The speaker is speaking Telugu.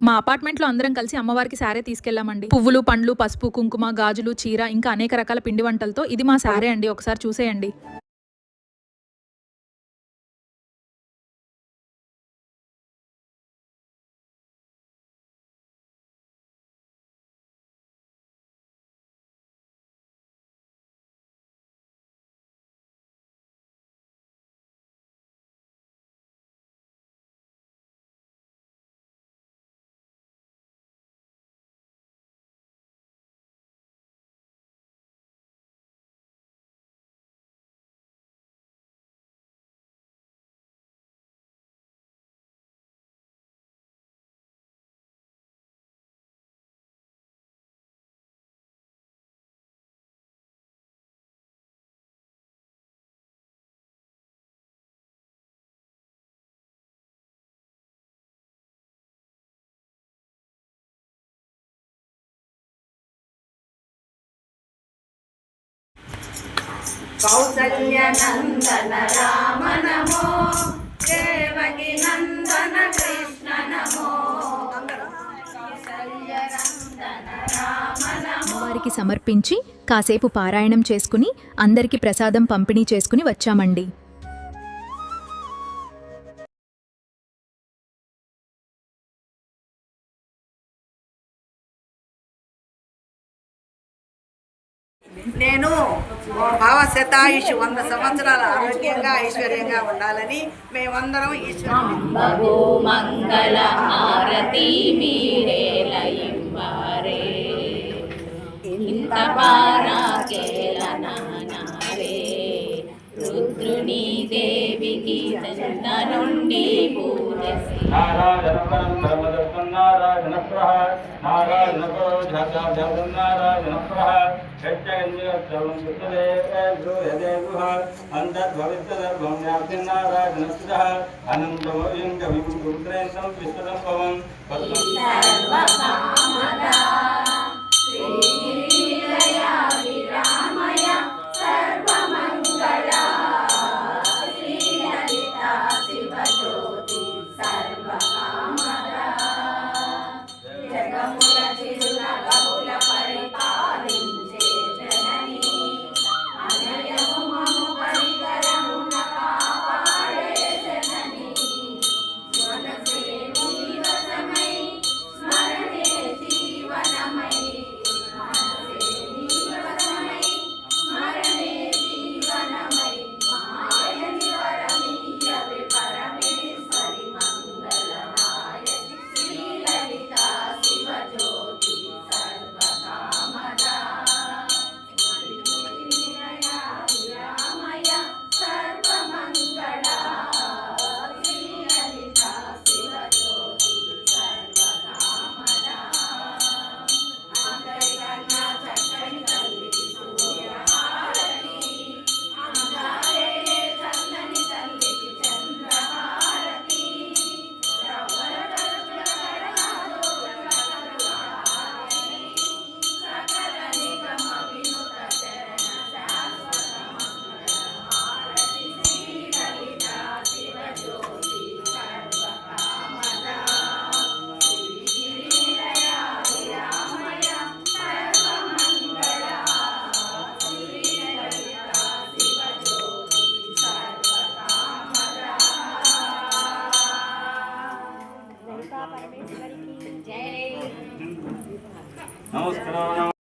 మా అపార్ట్మెంట్‌లో అందరం కలిసి అమ్మవారికి శారీ తీసుకెళ్ళామండి. పువ్వులు, పండ్లు, పసుపు, కుంకుమ, గాజులు, చీర ఇంకా అనేక రకాల పిండి వంటలతో ఇది మా శారీ అండి. ఒకసారి చూసేయండి. కౌసల్య నందన రామ నమో, దేవకి నందన కృష్ణ నమో. అమ్మవారికి సమర్పించి కాసేపు పారాయణం చేసుకుని అందరికీ ప్రసాదం పంపిణీ చేసుకుని వచ్చామండి. నేను భావ శతాయుష్ 100 సంవత్సరాల ఆరోగ్యంగా ఐశ్వర్యంగా ఉండాలని మేమందరం ఈశ్వరు మంగళ హారతి మీరేలయింబారే ఇంత పారాకేలనారే రుద్రుని దేవికి చెంత నుండి పూజసి నారాయణ నారాయణ నారాయణ నమస్కారం.